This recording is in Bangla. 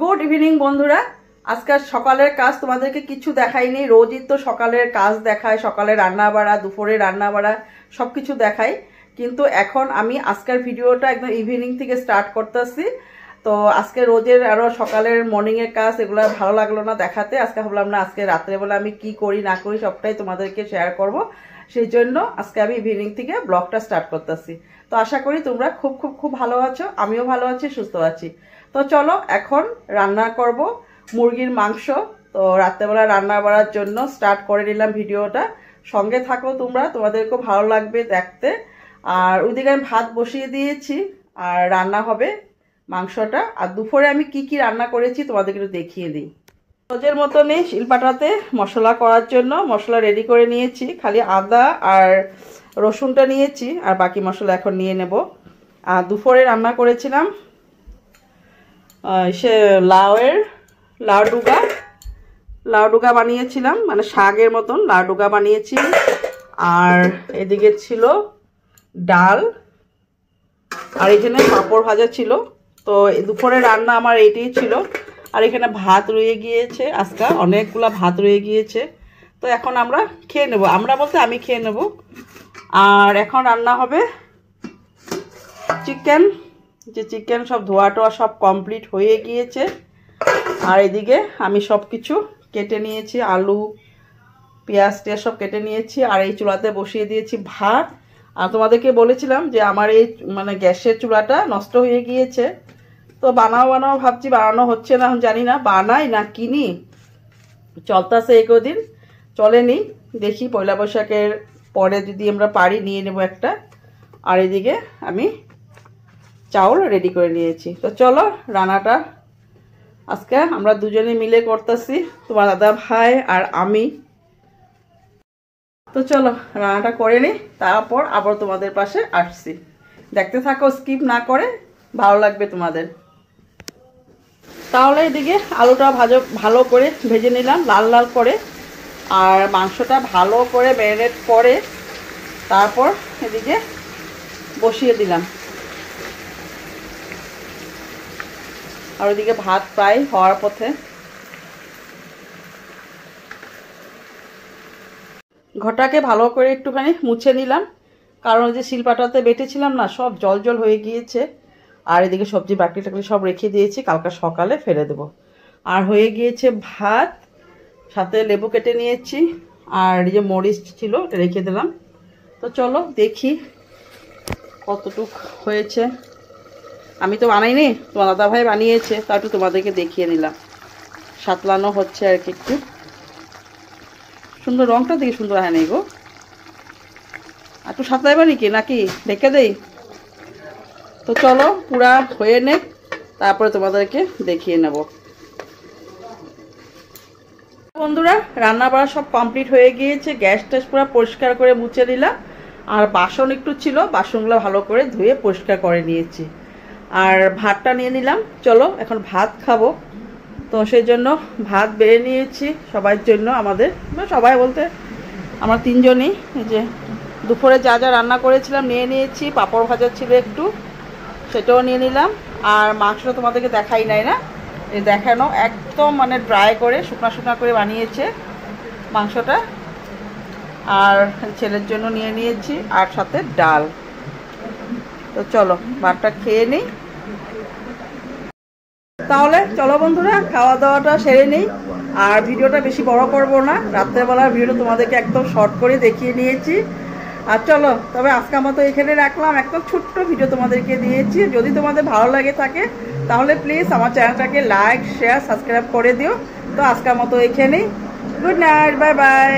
গুড ইভিনিং বন্ধুরা। আজকাল সকালের কাজ তোমাদেরকে কিছু দেখাইনি। রোজই তো সকালের কাজ দেখায়, সকালে রান্না বাড়া, দুপুরে রান্না বাড়া সব কিছু দেখাই। কিন্তু এখন আমি আজকের ভিডিওটা একদম ইভিনিং থেকে স্টার্ট করতেছি। তো আজকে রোজের আরও সকালের মর্নিংয়ের কাজ এগুলো ভালো লাগলো না দেখাতে। আজকে ভাবলাম না, আজকে রাত্রেবেলা আমি কি করি না করি সবটাই তোমাদেরকে শেয়ার করব। সেই জন্য আজকে আমি ইভিনিং থেকে ব্লগটা স্টার্ট করতেছি। তো আশা করি তোমরা খুব খুব খুব ভালো আছো, আমিও ভালো আছি, সুস্থ আছি। তো চলো এখন রান্না করব মুরগির মাংস। তো রাত্রেবেলা রান্না করার জন্য স্টার্ট করে নিলাম ভিডিওটা। সঙ্গে থাকো তোমরা, তোমাদেরকেও ভালো লাগবে দেখতে। আর ওইদিকে আমি ভাত বসিয়ে দিয়েছি, আর রান্না হবে মাংসটা। আর দুপুরে আমি কি কি রান্না করেছি তোমাদেরকে একটু দেখিয়ে দিই। রোজের মতনই শিলপাটাতে মশলা করার জন্য মশলা রেডি করে নিয়েছি। খালি আদা আর রসুনটা নিয়েছি, আর বাকি মশলা এখন নিয়ে নেব। আর দুপুরে রান্না করেছিলাম সে লাউ ডুগা বানিয়েছিলাম, মানে শাকের মতন লাউ ডুগা বানিয়েছি। আর এদিকে ছিল ডাল, আর এখানে পাঁপড় ভাজা ছিল। তো দুপুরে রান্না আমার এইটাই ছিল। আর এখানে ভাত রয়ে গিয়েছে, আজকে অনেকগুলো ভাত রয়ে গিয়েছে। তো এখন আমরা খেয়ে নেব, আমরা বলতে আমি খেয়ে নেব। আর এখন রান্না হবে চিকেন সব ধোয়া টোয়া সব কমপ্লিট হয়ে গিয়েছে। আর এদিকে আমি সব কিছু কেটে নিয়েছি, আলু পেঁয়াজ টিয়াজ সব কেটে নিয়েছি। আর এই চুলাতে বসিয়ে দিয়েছি ভাত। আর তোমাদেরকে বলেছিলাম যে আমার এই মানে গ্যাসের চুলাটা নষ্ট হয়ে গিয়েছে। তো বানাও ভাবছি, বানানো হচ্ছে না, জানি না বানাই না কিনি। চলতেছে এই কদিন, চলেনি। দেখি পয়লা বৈশাখের পরে যদি আমরা পারি নিয়ে নেব একটা। আর এদিকে আমি চাউল রেডি করে নিয়েছি। তো চলো রান্নাটা আজকে আমরা দুজনে মিলে করতেছি, তোমার দাদা ভাই আর আমি। তো চলো রান্নাটা করে নিই, তারপর আবার তোমাদের পাশে আসছি। দেখতে থাকো, স্কিপ না করে, ভালো লাগবে তোমাদের। তাহলে এদিকে আলুটা ভালো করে ভেজে নিলাম লাল লাল করে। আর মাংসটা ভালো করে ম্যারিনেট করে তারপর এদিকে বসিয়ে দিলাম। আর ওইদিকে ভাত প্রায় হওয়ার পথে। ঘরটাকে ভালো করে একটুখানি মুছে নিলাম, কারণ যে শিলপাটাতে বেটেছিলাম না, সব জল জল হয়ে গিয়েছে। আর এদিকে সবজি বাকি টাকলি সব রেখে দিয়েছি, কালকে সকালে ফেলে দেব। আর হয়ে গিয়েছে ভাত, সাথে লেবু কেটে নিয়েছি। আর এই যে মরিচ ছিল এটা রেখে দিলাম। তো চলো দেখি কতটুক হয়েছে। আমি তো বানাইনি, তোমার দাদা ভাই বানিয়েছে, তা একটু তোমাদেরকে দেখিয়ে নিলাম। সাতলানো হচ্ছে আর কি, একটু সুন্দর রংটা দেখি সুন্দর হয় নাই গো। একটু সাতলাইবা নাকি রেখে দেই? তো চলো পুরা হয়ে নে, তারপরে তোমাদেরকে দেখিয়ে নেব। বন্ধুরা রান্না বাড়া সব কমপ্লিট হয়ে গিয়েছে, গ্যাস ট্যাস পুরো পরিষ্কার করে মুছে দিলাম। আর বাসন একটু ছিল, বাসনগুলো ভালো করে ধুয়ে পরিষ্কার করে নিয়েছি। আর ভাতটা নিয়ে নিলাম, চলো এখন ভাত খাবো। তো সেই জন্য ভাত বেড়ে নিয়েছি সবার জন্য, আমাদের সবাই বলতে আমরা তিনজনই। এই যে দুপুরে যা যা রান্না করেছিলাম নিয়ে নিয়েছি, পাঁপড় ভাজা ছিল একটু, সেটাও নিয়ে নিলাম। আর মাংসটা তোমাদেরকে দেখাই নাই না, এই দেখানো একদম মানে ড্রাই করে শুকনা করে বানিয়েছে মাংসটা। আর ছেলের জন্য নিয়ে নিয়েছি, আর সাথে ডাল। তো চলো ভাতটা খেয়ে নিই। তাহলে চলো বন্ধুরা খাওয়া দাওয়াটা সেরে নিই। আর ভিডিওটা বেশি বড় করব না, রাত্রেবেলার ভিডিওটা তোমাদেরকে একদম শর্ট করে দেখিয়ে নিয়েছি। আর চলো তবে আজকের মতো এখানে রাখলাম, একদম ছোট্ট ভিডিও তোমাদেরকে দিয়েছি। যদি তোমাদের ভালো লাগে থাকে তাহলে প্লিজ আমার চ্যানেলটাকে লাইক শেয়ার সাবস্ক্রাইব করে দিও। তো আজকের মতো এখানেই, গুড নাইট, বাই বাই।